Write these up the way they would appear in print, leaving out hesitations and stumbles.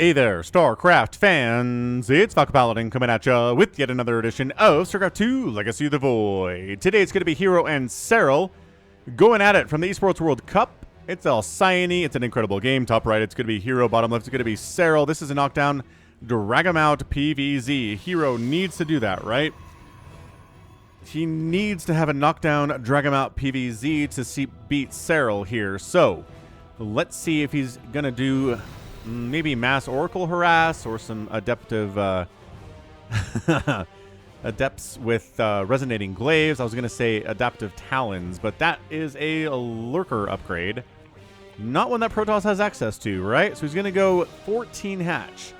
Hey there, StarCraft fans! It's Falcon Paladin coming at ya with yet another edition of StarCraft 2 Legacy of the Void. Today it's going to be herO and Serral going at it from the Esports World Cup. It's Alcyone. It's an incredible game. Top right, it's going to be herO. Bottom left, it's going to be Serral. This is a knockdown, drag him out PvZ. herO needs to do that, right? He needs to have a knockdown, drag him out PvZ to beat Serral here. So, let's see if he's going to do maybe mass Oracle harass or some adaptive adepts with resonating glaives. I was going to say adaptive talons, but that is a lurker upgrade. Not one that Protoss has access to, right? So he's going to go 14 hatch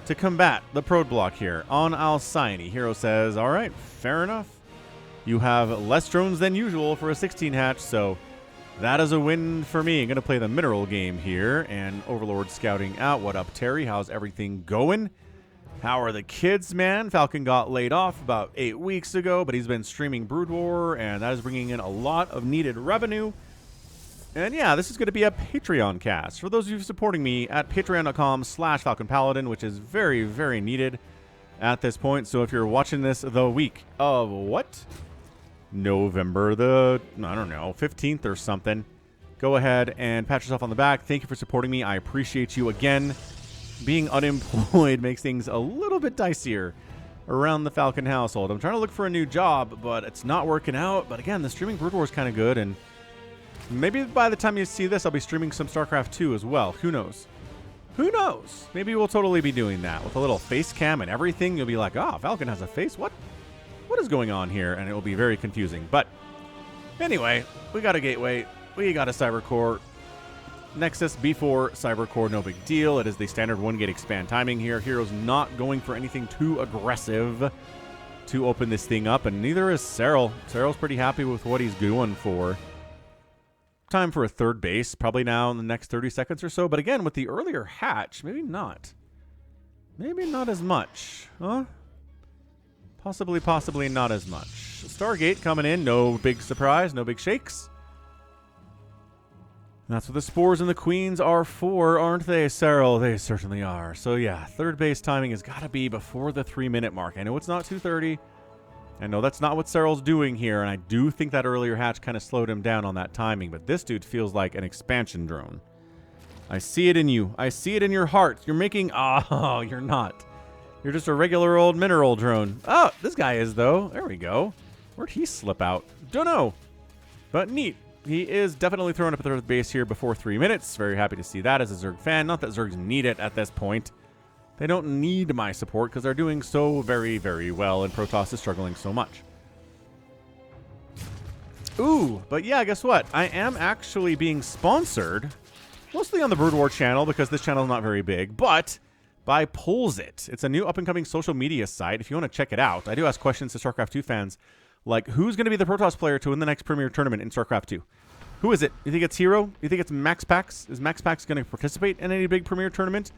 to combat the Prod block here on Alcyone. herO says, all right, fair enough. You have less drones than usual for a 16 hatch, so that is a win for me. I'm going to play the mineral game here, and Overlord scouting out. What up, Terry? How's everything going? How are the kids, man? Falcon got laid off about 8 weeks ago, but he's been streaming Brood War, and that is bringing in a lot of needed revenue. And yeah, this is going to be a Patreon cast. For those of you supporting me at patreon.com/FalconPaladin, which is very, very needed at this point. So if you're watching this the week of what? November the, I don't know, 15th or something, go ahead and pat yourself on the back. Thank you for supporting me. I appreciate you again. Being unemployed makes things a little bit dicier around the Falcon household. I'm trying to look for a new job, but it's not working out. But again, the streaming Brood War is kind of good, and maybe by the time you see this, I'll be streaming some StarCraft 2 as well. Who knows? Who knows? Maybe we'll totally be doing that with a little face cam and everything. You'll be like, oh, Falcon has a face? What is going on here? And it will be very confusing. But anyway, we got a gateway. We got a cybercore. Nexus B4 cybercore, no big deal. It is the standard 1-gate expand timing here. herO's not going for anything too aggressive to open this thing up, and neither is Serral. Serral's pretty happy with what he's going for. Time for a third base, probably now in the next 30 seconds or so. But again, with the earlier hatch, maybe not. Maybe not as much. Huh? Possibly not as much. Stargate coming in. No big surprise. No big shakes. That's what the Spores and the Queens are for, aren't they, Serral? They certainly are. So yeah, third base timing has got to be before the 3-minute mark. I know it's not 2:30. I know that's not what Serral's doing here, and I do think that earlier hatch kind of slowed him down on that timing, but this dude feels like an expansion drone. I see it in you. I see it in your heart. You're making... Oh, you're not. You're just a regular old mineral drone. Oh, this guy is, though. There we go. Where'd he slip out? Don't know. But neat. He is definitely throwing up at the third base here before 3 minutes. Very happy to see that as a Zerg fan. Not that Zergs need it at this point. They don't need my support because they're doing so very, very well, and Protoss is struggling so much. Ooh, but yeah, guess what? I am actually being sponsored, mostly on the Brood War channel because this channel is not very big, but by Pulls-It. It's a new up-and-coming social media site. If you want to check it out, I do ask questions to StarCraft 2 fans, like who's going to be the Protoss player to win the next Premier Tournament in StarCraft 2? Who is it? You think it's herO? You think it's MaxPax? Is MaxPax going to participate in any big Premier Tournament?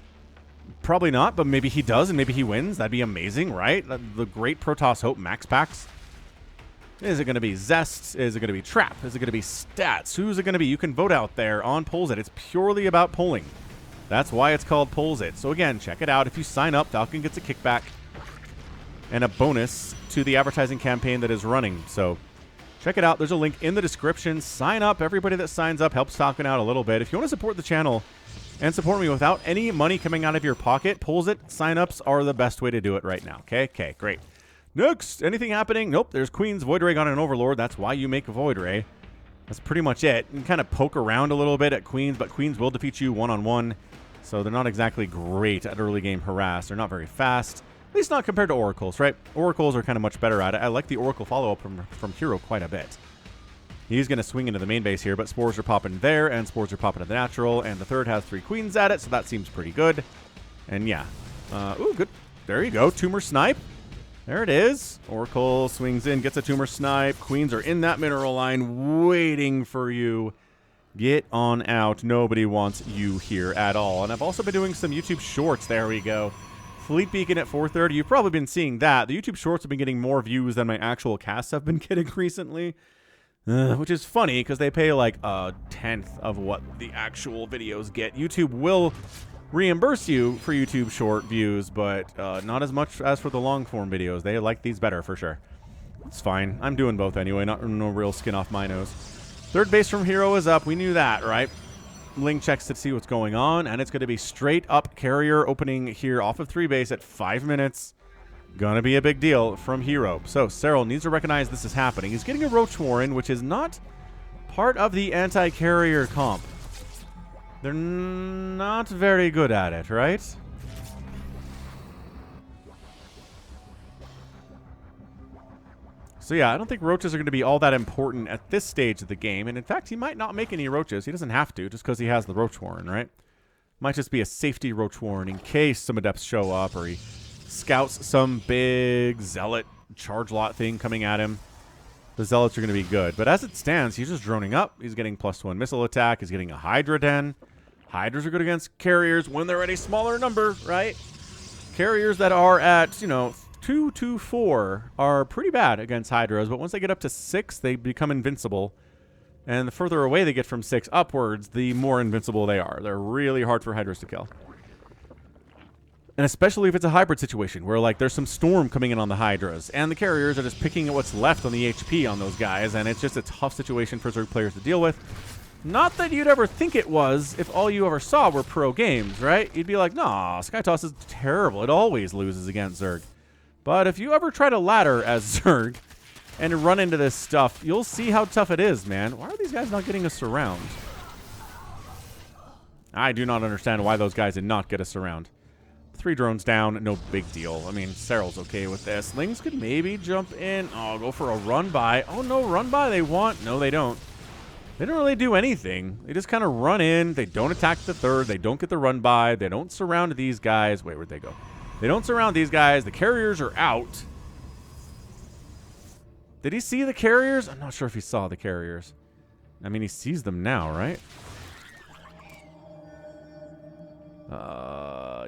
Probably not, but maybe he does and maybe he wins. That'd be amazing, right? The great Protoss hope, MaxPax. Is it going to be Zest? Is it going to be Trap? Is it going to be Stats? Who's it going to be? You can vote out there on Pulls-It. It's purely about polling. That's why it's called Pulls-It. So again, check it out. If you sign up, Falcon gets a kickback and a bonus to the advertising campaign that is running. So check it out. There's a link in the description. Sign up. Everybody that signs up helps Falcon out a little bit. If you want to support the channel and support me without any money coming out of your pocket, Pulls-It sign-ups are the best way to do it right now. Okay, great. Next, anything happening? Nope, there's Queen's Void Ray on an Overlord. That's why you make a Void Ray. That's pretty much it. You can kind of poke around a little bit at Queens, but Queens will defeat you one-on-one. So they're not exactly great at early game harass. They're not very fast. At least not compared to Oracles, right? Oracles are kind of much better at it. I like the Oracle follow-up from herO quite a bit. He's going to swing into the main base here, but Spores are popping there, and Spores are popping at the natural, and the third has 3 Queens at it, so that seems pretty good. And yeah. Ooh, good. There you go. Tumor Snipe. There it is. Oracle swings in, gets a Tumor Snipe. Queens are in that mineral line waiting for you. Get on out. Nobody wants you here at all. And I've also been doing some YouTube Shorts. There we go. Fleet Beacon at 4:30. You've probably been seeing that. The YouTube Shorts have been getting more views than my actual casts have been getting recently. Which is funny because they pay like a tenth of what the actual videos get. YouTube will reimburse you for YouTube short views, but not as much as for the long form videos. They like these better for sure. It's fine. I'm doing both anyway. No real skin off my nose. Third base from herO is up. We knew that, right? Ling checks to see what's going on, and it's going to be straight up carrier opening here off of 3 base at 5 minutes. Gonna be a big deal from herO. So Serral needs to recognize this is happening. He's getting a Roach Warren, which is not part of the anti-carrier comp. They're not very good at it, right? So yeah, I don't think roaches are going to be all that important at this stage of the game. And in fact, he might not make any roaches. He doesn't have to, just because he has the Roach Warren, right? Might just be a safety Roach Warren in case some adepts show up, or he scouts some big zealot charge lot thing coming at him. The zealots are going to be good. But as it stands, he's just droning up. He's getting +1 missile attack. He's getting a Hydra Den. Hydras are good against carriers when they're at a smaller number, right? Carriers that are at, you know, 2 to 4 are pretty bad against Hydras, but once they get up to 6, they become invincible. And the further away they get from 6 upwards, the more invincible they are. They're really hard for Hydras to kill. And especially if it's a hybrid situation where, like, there's some storm coming in on the Hydras, and the carriers are just picking at what's left on the HP on those guys, and it's just a tough situation for Zerg players to deal with. Not that you'd ever think it was if all you ever saw were pro games, right? You'd be like, nah, Skytoss is terrible. It always loses against Zerg. But if you ever try to ladder as Zerg and run into this stuff, you'll see how tough it is, man. Why are these guys not getting a surround? I do not understand why those guys did not get a surround. 3 drones down, no big deal. I mean, Serral's okay with this. Lings could maybe jump in. Oh, go for a run by. Oh, no, run by they want. No, they don't. They don't really do anything. They just kind of run in. They don't attack the 3rd. They don't get the run by. They don't surround these guys. Wait, where'd they go? They don't surround these guys. The carriers are out. Did he see the carriers? I'm not sure if he saw the carriers. I mean, he sees them now, right?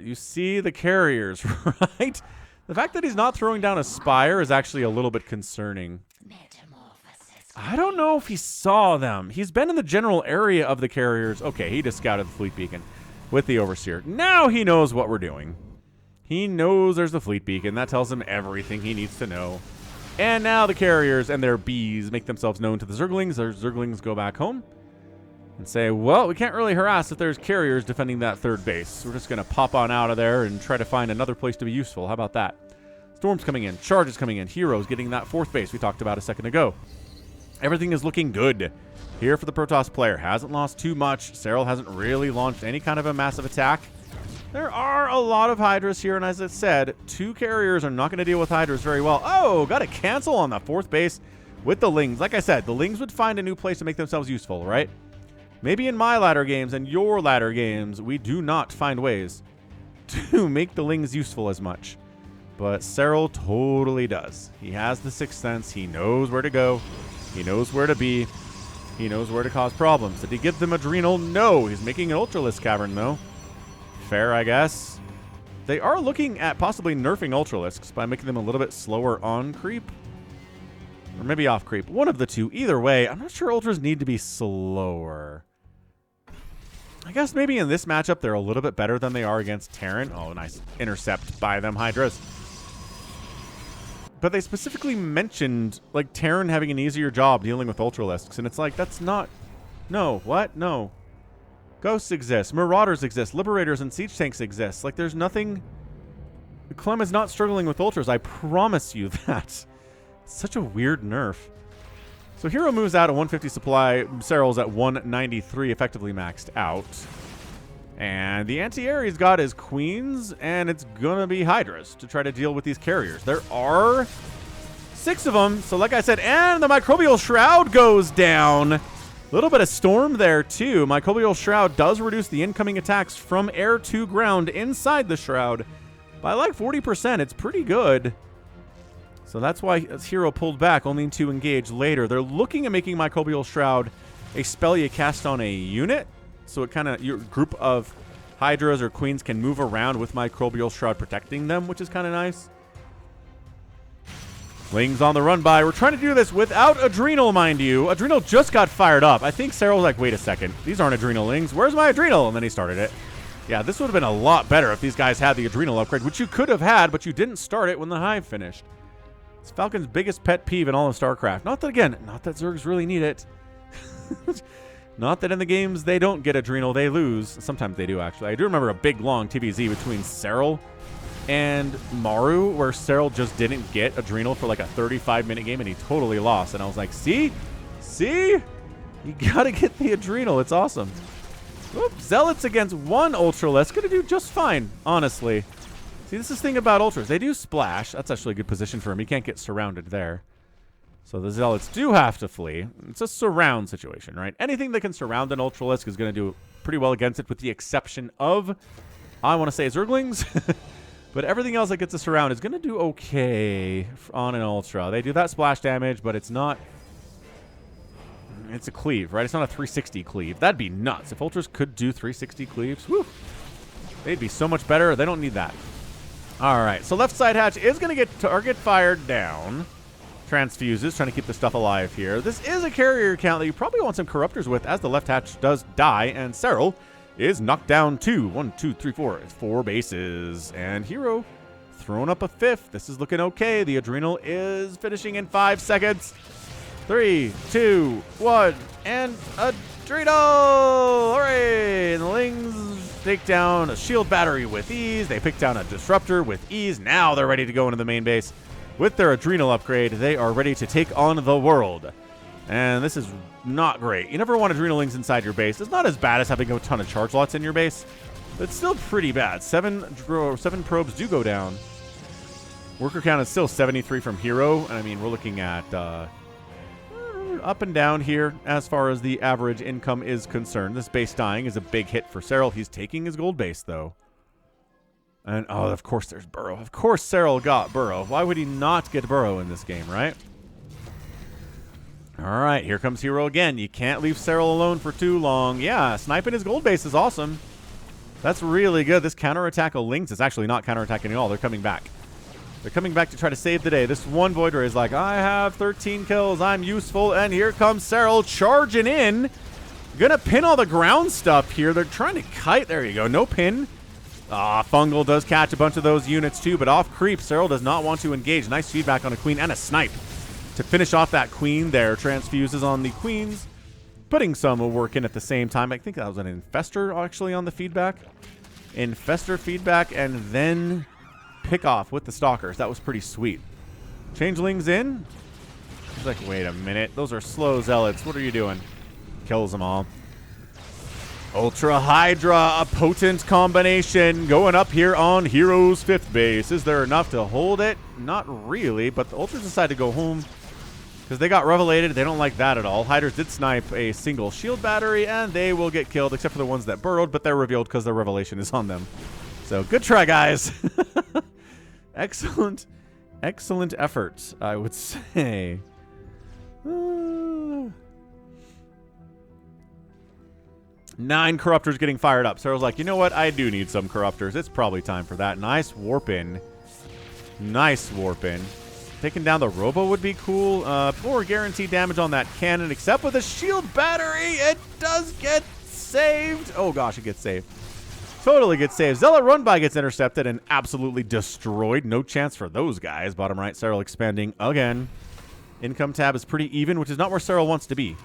You see the carriers, right? The fact that he's not throwing down a spire is actually a little bit concerning. I don't know if he saw them. He's been in the general area of the carriers. Okay, he just scouted the fleet beacon with the Overseer. Now he knows what we're doing. He knows there's the fleet beacon. That tells him everything he needs to know. And now the carriers and their bees make themselves known to the Zerglings. Their Zerglings go back home and say, well, we can't really harass if there's carriers defending that 3rd base. We're just going to pop on out of there and try to find another place to be useful. How about that? Storm's coming in. Charge is coming in. herO's getting that 4th base we talked about a second ago. Everything is looking good here for the Protoss player. Hasn't lost too much. Serral hasn't really launched any kind of a massive attack. There are a lot of Hydras here, and as I said, 2 carriers are not going to deal with Hydras very well. Oh, got to cancel on the 4th base with the Lings. Like I said, the Lings would find a new place to make themselves useful, right? Maybe in my ladder games and your ladder games, we do not find ways to make the Lings useful as much. But Serral totally does. He has the 6th sense. He knows where to go. He knows where to be. He knows where to cause problems. Did he give them Adrenal? No. He's making an Ultralisk Cavern, though. Fair, I guess. They are looking at possibly nerfing Ultralisks by making them a little bit slower on creep. Or maybe off creep. One of the two. Either way, I'm not sure Ultras need to be slower. I guess maybe in this matchup, they're a little bit better than they are against Terran. Oh, nice intercept by them Hydras. But they specifically mentioned, like, Terran having an easier job dealing with Ultralisks. And it's like, that's not... No. What? No. Ghosts exist. Marauders exist. Liberators and Siege Tanks exist. Like, there's nothing... Clem is not struggling with Ultras. I promise you that. It's such a weird nerf. So herO moves out at 150 supply. Serral's at 193, effectively maxed out. And the anti-air's got his queens, and it's gonna be Hydras to try to deal with these carriers. There are 6 of them. So like I said, and the Microbial Shroud goes down. A little bit of storm there, too. Microbial Shroud does reduce the incoming attacks from air to ground inside the Shroud by like 40%. It's pretty good. So that's why herO pulled back, only to engage later. They're looking at making Microbial Shroud a spell you cast on a unit. So it kind of, your group of Hydras or Queens can move around with Microbial Shroud protecting them, which is kind of nice. Lings on the run by. We're trying to do this without Adrenal, mind you. Adrenal just got fired up. I think Serral was like, wait a second. These aren't Adrenal Lings. Where's my Adrenal? And then he started it. Yeah, this would have been a lot better if these guys had the Adrenal upgrade, which you could have had, but you didn't start it when the Hive finished. It's Falcon's biggest pet peeve in all of StarCraft. Not that, again, not that Zergs really need it. Not that in the games they don't get Adrenal, they lose. Sometimes they do, actually. I do remember a big, long TVZ between Serral and Maru, where Serral just didn't get Adrenal for like a 35-minute game, and he totally lost. And I was like, see? See? You gotta get the Adrenal. It's awesome. Oops, Zealots against one Ultralisk. Gonna do just fine, honestly. See, this is the thing about Ultras. They do splash. That's actually a good position for him. He can't get surrounded there. So the Zealots do have to flee. It's a surround situation, right? Anything that can surround an Ultralisk is going to do pretty well against it, with the exception of, I want to say, Zerglings. But everything else that gets a surround is going to do okay on an Ultra. They do that splash damage, but it's not... It's a cleave, right? It's not a 360 cleave. That'd be nuts. If Ultras could do 360 cleaves, whew, they'd be so much better. They don't need that. All right, so left side hatch is going to get target fired down. Transfuses, trying to keep the stuff alive here. This is a carrier account that you probably want some corruptors with, as the left hatch does die, and Serral is knocked down 2. 1, 2, 3, 4. 4 bases. And herO throwing up a 5th. This is looking okay. The Adrenal is finishing in 5 seconds. 3, 2, 1, and Adrenal! Hooray! And the Lings take down a shield battery with ease. They pick down a disruptor with ease. Now they're ready to go into the main base. With their Adrenal upgrade, they are ready to take on the world. And this is not great. You never want Adrenal Lings inside your base. It's not as bad as having a ton of charge lots in your base, but it's still pretty bad. 7 probes do go down. Worker count is still 73 from herO. And I mean, we're looking at up and down here as far as the average income is concerned. This base dying is a big hit for Serral. He's taking his gold base, though. And, oh, of course there's burrow. Of course Serral got burrow. Why would he not get burrow in this game, right? All right, here comes herO again. You can't leave Serral alone for too long. Yeah, sniping his gold base is awesome. That's really good. This counterattack of Lings is actually not counterattacking at all. They're coming back. They're coming back to try to save the day. This one Void Ray is like, I have 13 kills. I'm useful. And here comes Serral charging in. Gonna pin all the ground stuff here. They're trying to kite. There you go. No pin. Fungal does catch a bunch of those units too, but off creep, Serral does not want to engage. Nice feedback on a queen and a snipe to finish off that queen there. Transfuses on the queens, putting some work in at the same time. I think that was an Infestor actually on the feedback. Infestor feedback, and then pick off with the Stalkers. That was pretty sweet. Changelings in. He's like, wait a minute. Those are slow Zealots. What are you doing? Kills them all. Ultra Hydra, a potent combination going up here on herO's 5th base. Is there enough to hold it? Not really, but the Ultras decide to go home because they got revelated. They don't like that at all. Hydras did snipe a single shield battery, and they will get killed, except for the ones that burrowed, but they're revealed because their revelation is on them. So good try, guys. Excellent, excellent effort, I would say. 9 corruptors getting fired up. Serral's like, you know what? I do need some corruptors. It's probably time for that. Nice warp in. Nice warp in. Taking down the robo would be cool. More guaranteed damage on that cannon, except with a shield battery. It does get saved. Oh gosh, it gets saved. Totally gets saved. Zealot run by gets intercepted and absolutely destroyed. No chance for those guys. Bottom right, Serral expanding again. Income tab is pretty even, which is not where Serral wants to be.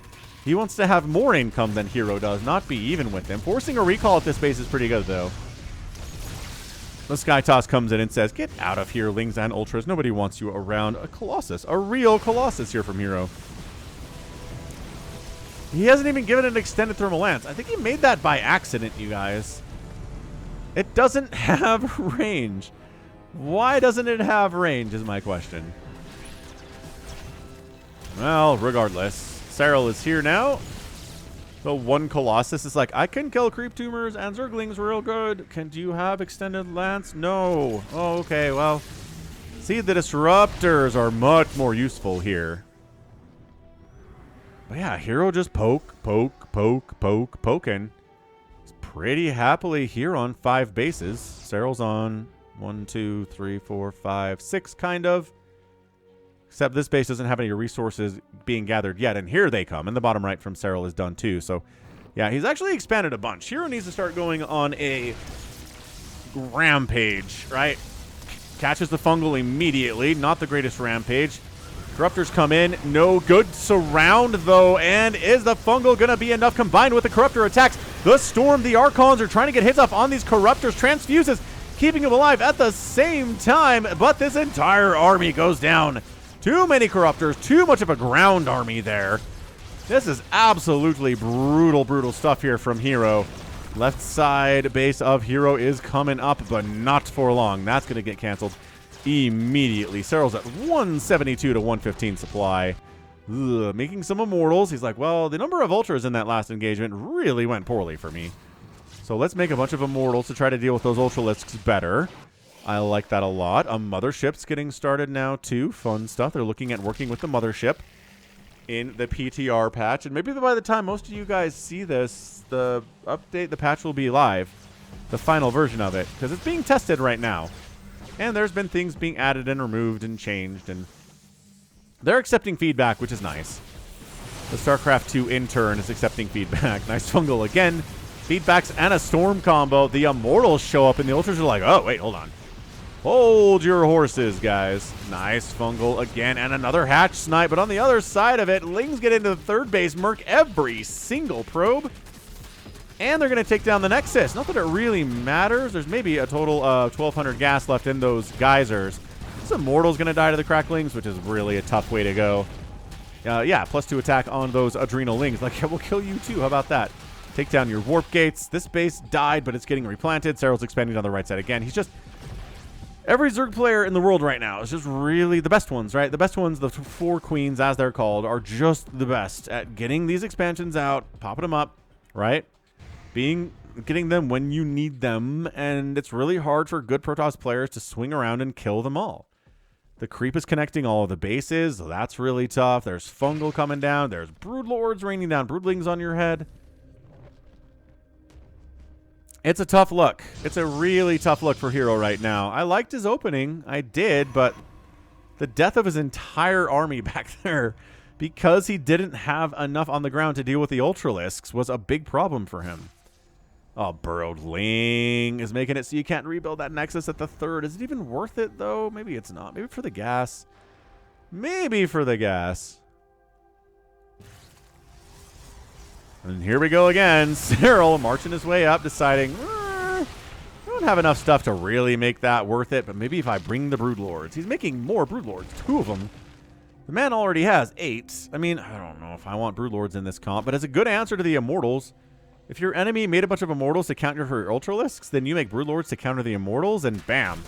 He wants to have more income than herO does, not be even with him. Forcing a recall at this base is pretty good, though. The Sky Toss comes in and says, get out of here, Lings and Ultras. Nobody wants you around. A Colossus. A real Colossus here from herO. He hasn't even given an extended thermal lance. I think he made that by accident, you guys. It doesn't have range. Why doesn't it have range is my question. Well, regardless. Serral is here now. The one Colossus is like, I can kill creep tumors and Zerglings real good. Do you have extended lance? No. Oh, okay, well. See, the disruptors are much more useful here. But yeah, herO just poking. He's pretty happily here on 5 bases. Serral's on 1, 2, 3, 4, 5, 6 kind of. Except this base doesn't have any resources being gathered yet. And here they come. And the bottom right from Serral is done too. So Yeah, he's actually expanded a bunch. herO needs to start going on a rampage, right? Catches the fungal immediately. Not the greatest rampage. Corruptors come in. No good surround, though. And is the fungal going to be enough combined with the Corruptor attacks? The Storm, the Archons are trying to get hits off on these Corruptors. Transfuses, keeping them alive at the same time. But this entire army goes down. Too many Corruptors. Too much of a ground army there. This is absolutely brutal, brutal stuff here from herO. Left side base of herO is coming up, but not for long. That's going to get canceled immediately. Serral's at 172 to 115 supply. Ugh, making some immortals. He's like, well, the number of ultras in that last engagement really went poorly for me. So let's make a bunch of immortals to try to deal with those ultralisks better. I like that a lot. A mothership's getting started now too. Fun stuff. They're looking at working with the mothership in the PTR patch. And maybe by the time most of you guys see this, the update, the patch will be live. The final version of it. Because it's being tested right now. And there's been things being added and removed and changed. And they're accepting feedback, which is nice. The StarCraft 2 intern is accepting feedback. Nice fungal again. Feedbacks and a storm combo. The immortals show up and the ultras are like, oh, wait, hold on. Hold your horses, guys. Nice fungal again, and another hatch snipe. But on the other side of it, Lings get into the third base, murk every single probe. And they're going to take down the Nexus. Not that it really matters. There's maybe a total of 1,200 gas left in those geysers. This Immortal's going to die to the Cracklings, which is really a tough way to go. Yeah, +2 attack on those Adrenal Lings. Like, yeah, we'll kill you too. How about that? Take down your warp gates. This base died, but it's getting replanted. Serral's expanding on the right side again. He's just... Every Zerg player in the world right now is just really the best ones, right? The best ones, the 4 queens, as they're called, are just the best at getting these expansions out, popping them up, right? Getting them when you need them, and it's really hard for good Protoss players to swing around and kill them all. The creep is connecting all of the bases, so that's really tough. There's fungal coming down. There's broodlords raining down broodlings on your head. It's a tough look. It's a really tough look for herO right now. I liked his opening. I did, but the death of his entire army back there because he didn't have enough on the ground to deal with the Ultralisks was a big problem for him. Oh, Burrowed Ling is making it so you can't rebuild that Nexus at the third. Is it even worth it, though? Maybe it's not. Maybe for the gas. Maybe for the gas. And here we go again. Serral marching his way up, deciding, I don't have enough stuff to really make that worth it, but maybe if I bring the Broodlords. He's making more Broodlords, 2 of them. The man already has 8. I mean, I don't know if I want Broodlords in this comp, but as a good answer to the Immortals, if your enemy made a bunch of Immortals to counter her Ultralisks, then you make Broodlords to counter the Immortals, and bam,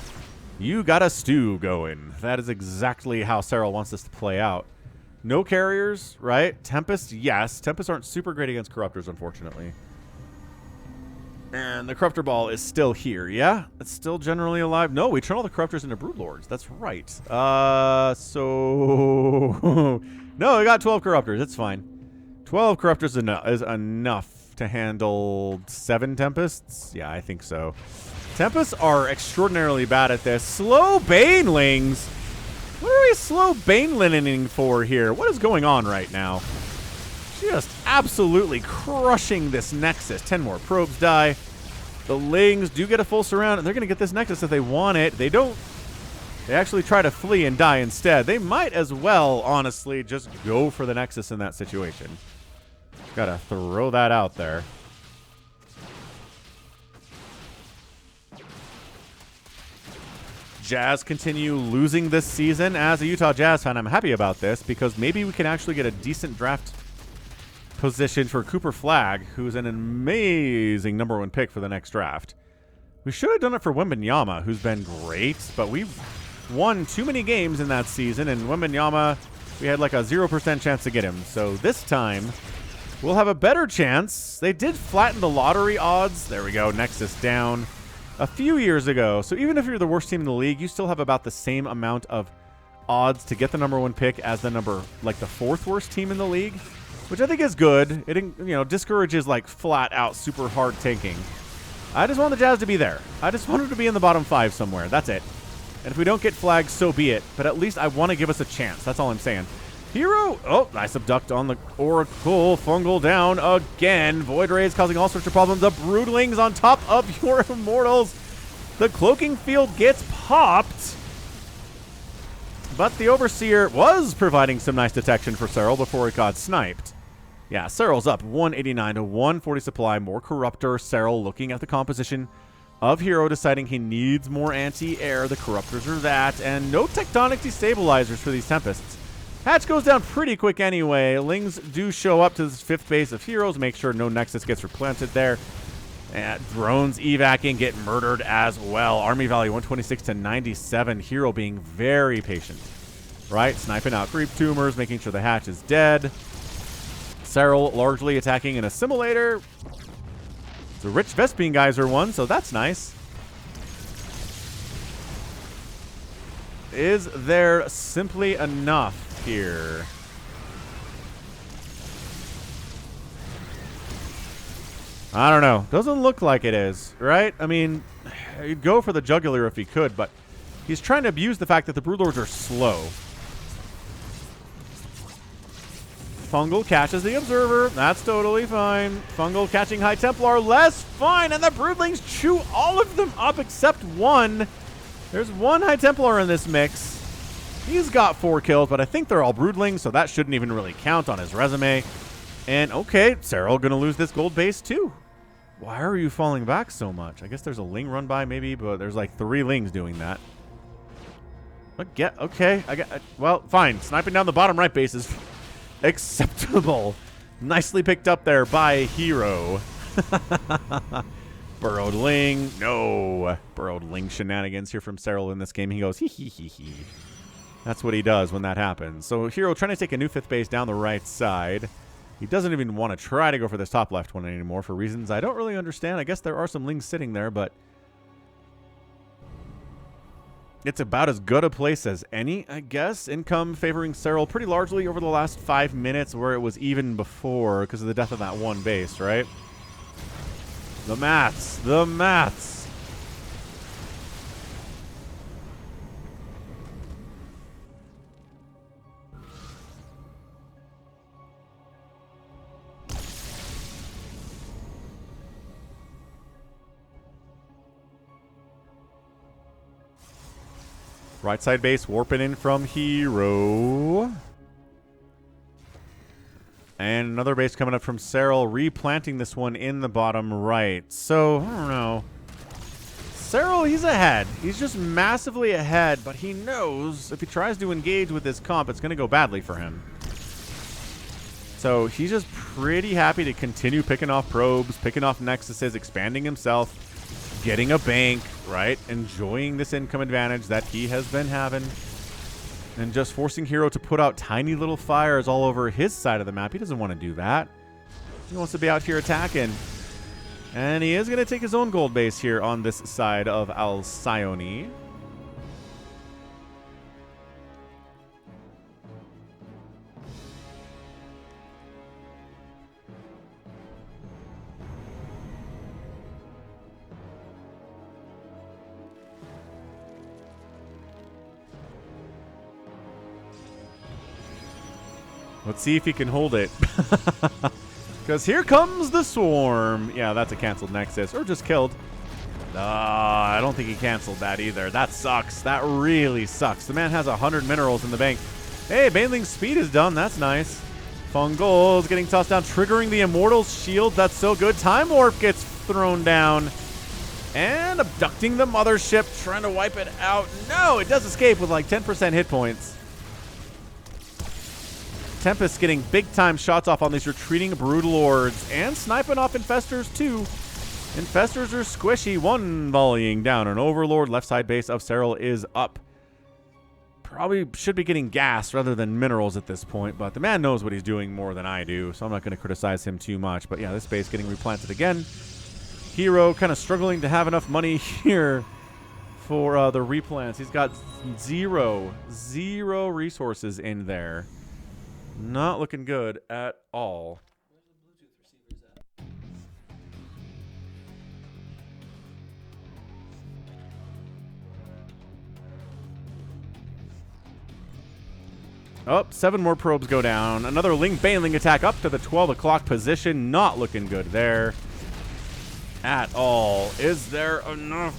you got a stew going. That is exactly how Serral wants this to play out. No carriers, right? Tempests, yes. Tempests aren't super great against Corruptors, unfortunately. And the Corruptor Ball is still here, yeah? It's still generally alive. No, we turn all the Corruptors into Broodlords. That's right. So... no, we got 12 Corruptors. It's fine. 12 Corruptors is enough to handle 7 Tempests? Yeah, I think so. Tempests are extraordinarily bad at this. Slow Banelings! What are we slow Banelining for here? What is going on right now? Just absolutely crushing this Nexus. 10 more probes die. The Lings do get a full surround, and they're going to get this Nexus if they want it. They don't. They actually try to flee and die instead. They might as well, honestly, just go for the Nexus in that situation. Gotta throw that out there. Jazz continue losing this season. As a Utah Jazz fan, I'm happy about this because maybe we can actually get a decent draft position for Cooper Flagg, who's an amazing #1 pick for the next draft. We should have done it for Wembanyama, who's been great, but we've won too many games in that season, and Wembanyama, we had like a 0% chance to get him. So this time, we'll have a better chance. They did flatten the lottery odds. There we go, Nexus down. A few years ago, so even if you're the worst team in the league, you still have about the same amount of odds to get the #1 pick as the the 4th worst team in the league, which I think is good. It discourages like flat out super hard tanking. I just want the Jazz to be there. I just want them to be in the bottom 5 somewhere. That's it. And if we don't get flagged, so be it. But at least I want to give us a chance. That's all I'm saying. herO. Oh, nice abduct on the Oracle. Fungal down again. Void Rays causing all sorts of problems. The Broodlings on top of your Immortals. The Cloaking Field gets popped. But the Overseer was providing some nice detection for Serral before it got sniped. Yeah, Serral's up 189 to 140 supply. More Corruptor. Serral looking at the composition of herO, deciding he needs more anti-air. The Corruptors are that. And no Tectonic Destabilizers for these Tempests. Hatch goes down pretty quick anyway. Lings do show up to this 5th base of heroes. Make sure no Nexus gets replanted there. And drones evacing get murdered as well. Army value 126 to 97. herO being very patient. Right? Sniping out creep tumors, making sure the hatch is dead. Serral largely attacking an assimilator. The rich Vespene Geyser one, so that's nice. Is there simply enough here? I don't know. Doesn't look like it is, right? I mean, he'd go for the jugular if he could, but he's trying to abuse the fact that the Broodlords are slow. Fungal catches the Observer. That's totally fine. Fungal catching High Templar. Less fine. And the Broodlings chew all of them up except one. There's one High Templar in this mix. He's got 4 kills, but I think they're all Broodlings, so that shouldn't even really count on his resume. And okay, Serral gonna lose this gold base too. Why are you falling back so much? I guess there's a Ling run by maybe, but there's like 3 Lings doing that. But okay, well, fine. Sniping down the bottom right base is acceptable. Nicely picked up there by herO. Burrowed Ling. No. Burrowed Ling shenanigans here from Serral in this game. He goes, hee hee hee hee. That's what he does when that happens. So herO trying to take a new 5th base down the right side. He doesn't even want to try to go for this top left one anymore for reasons I don't really understand. I guess there are some Lings sitting there, but it's about as good a place as any, I guess. Income favoring Serral pretty largely over the last 5 minutes, where it was even before because of the death of that one base, right? The maths. The maths. Right side base warping in from herO. And another base coming up from Serral, replanting this one in the bottom right. So, I don't know. Serral, he's ahead. He's just massively ahead, but he knows if he tries to engage with this comp, it's going to go badly for him. So he's just pretty happy to continue picking off probes, picking off nexuses, expanding himself, getting a bank, right? Enjoying this income advantage that he has been having. And just forcing herO to put out tiny little fires all over his side of the map. He doesn't want to do that. He wants to be out here attacking. And he is going to take his own gold base here on this side of Alcyone. Let's see if he can hold it. Because here comes the swarm. Yeah, that's a canceled Nexus. Or just killed. I don't think he canceled that either. That sucks. That really sucks. The man has 100 minerals in the bank. Hey, Baneling's speed is done. That's nice. Fungal's getting tossed down, triggering the Immortal's shield. That's so good. Time Warp gets thrown down. And abducting the mothership, trying to wipe it out. No, it does escape with like 10% hit points. Tempest getting big-time shots off on these retreating Broodlords and sniping off Infestors, too. Infestors are squishy. One volleying down. An Overlord left side base of Serral is up. Probably should be getting gas rather than minerals at this point, but the man knows what he's doing more than I do, so I'm not going to criticize him too much. But yeah, this base getting replanted again. herO kind of struggling to have enough money here for the replants. He's got zero resources in there. Not looking good at all. Where's the Bluetooth receivers at? Oh, 7 more probes go down. Another Ling Baneling attack up to the 12 o'clock position. Not looking good there at all. Is there enough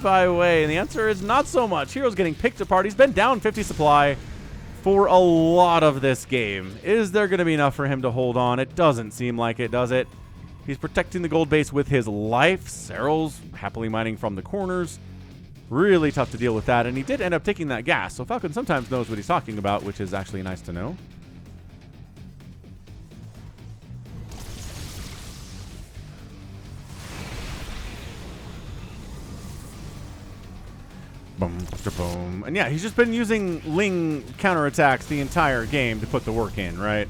by way? And the answer is not so much. hero's getting picked apart. He's been down 50 supply for a lot of this game. Is there going to be enough for him to hold on? It doesn't seem like it, does it? He's protecting the gold base with his life. Serral's happily mining from the corners. Really tough to deal with that, and he did end up taking that gas, so Falcon sometimes knows what he's talking about, which is actually nice to know. Boom, boom. And yeah, he's just been using Ling counterattacks the entire game to put the work in, right?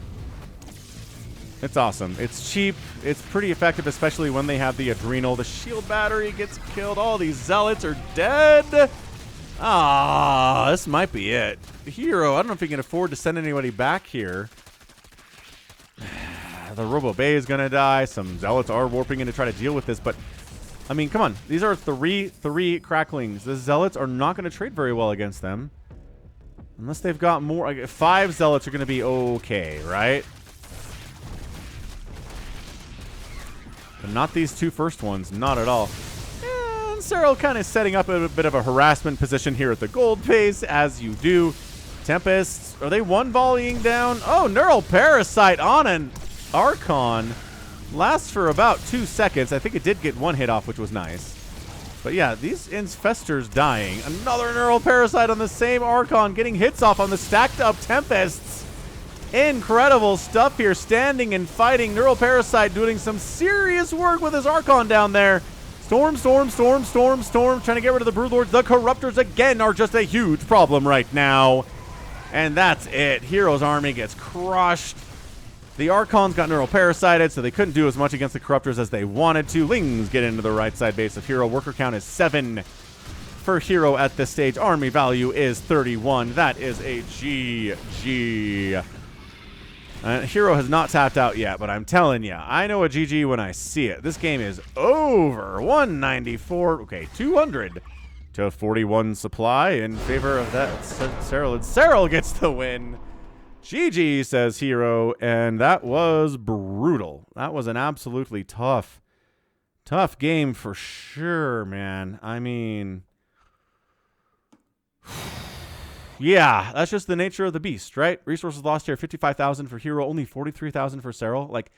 It's awesome. It's cheap. It's pretty effective, especially when they have the Adrenal. The shield battery gets killed. All these zealots are dead. Ah, this might be it. herO, I don't know if he can afford to send anybody back here. The Robo Bay is going to die. Some zealots are warping in to try to deal with this, but I mean, come on. These are three cracklings. The zealots are not going to trade very well against them. Unless they've got more. 5 zealots are going to be okay, right? But not these 2 first ones. Not at all. And Serral kind of setting up a bit of a harassment position here at the gold base, as you do. Tempests, are they one volleying down? Oh, Neural Parasite on an Archon. Lasts for about 2 seconds. I think it did get 1 hit off, which was nice. But yeah, these Infestors dying. Another Neural Parasite on the same Archon, getting hits off on the stacked up Tempests. Incredible stuff here, standing and fighting. Neural Parasite doing some serious work with his Archon down there. Storm, storm, storm, storm, storm, trying to get rid of the Broodlords. The Corruptors again are just a huge problem right now. And that's it. herO's army gets crushed. The Archons got Neural Parasited, so they couldn't do as much against the Corruptors as they wanted to. Lings get into the right side base of herO. Worker count is 7 for herO at this stage. Army value is 31. That is a GG. herO has not tapped out yet, but I'm telling you, I know a GG when I see it. This game is over. 194, okay, 200 to 41 supply in favor of that Serral. And Serral gets the win. GG, says herO, and that was brutal. That was an absolutely tough game for sure, man. I mean, yeah, that's just the nature of the beast, right? Resources lost here, 55,000 for herO, only 43,000 for Serral. Like,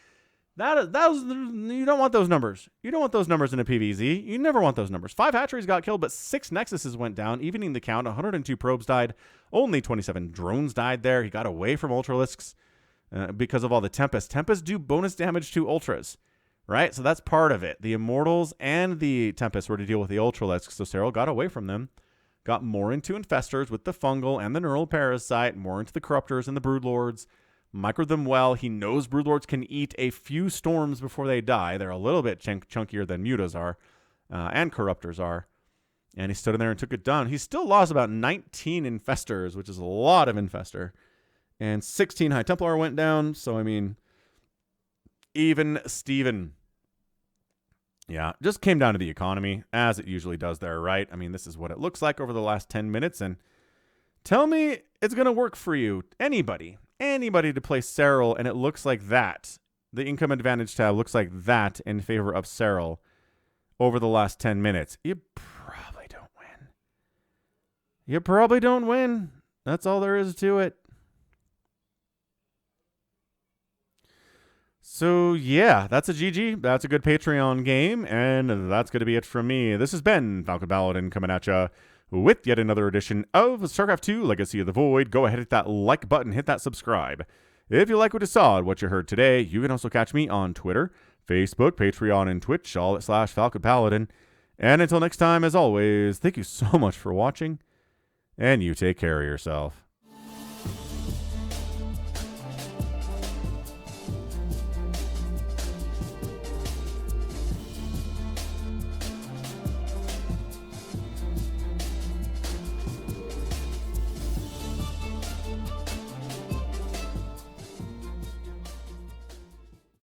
that was, you don't want those numbers. You don't want those numbers in a PvZ. You never want those numbers. 5 hatcheries got killed, but 6 Nexuses went down, evening the count. 102 probes died. Only 27 drones died there. He got away from Ultralisks because of all the Tempests. Tempests do bonus damage to Ultras, right? So that's part of it. The Immortals and the Tempests were to deal with the Ultralisks, so Serral got away from them. Got more into Infestors with the Fungal and the Neural Parasite, more into the Corruptors and the Broodlords. Microed them well. He knows Broodlords can eat a few storms before they die. They're a little bit chunkier than Mutas are, and Corruptors are. And he stood in there and took it down. He still lost about 19 Infestors, which is a lot of Infestor. And 16 High Templar went down. So, I mean, even Steven. Yeah, just came down to the economy, as it usually does there, right? I mean, this is what it looks like over the last 10 minutes. And tell me it's going to work for you. Anybody to play Serral, and it looks like that. The income advantage tab looks like that in favor of Serral over the last 10 minutes. You probably don't win. You probably don't win. That's all there is to it. So, yeah, that's a GG. That's a good Patreon game, and that's going to be it from me. This has been Falcon Paladin coming at ya with yet another edition of StarCraft 2 Legacy of the Void. Go ahead, hit that like button, hit that subscribe. If you like what you saw and what you heard today, you can also catch me on Twitter, Facebook, Patreon, and Twitch, all at /Falcon Paladin. And until next time, as always, thank you so much for watching, and you take care of yourself.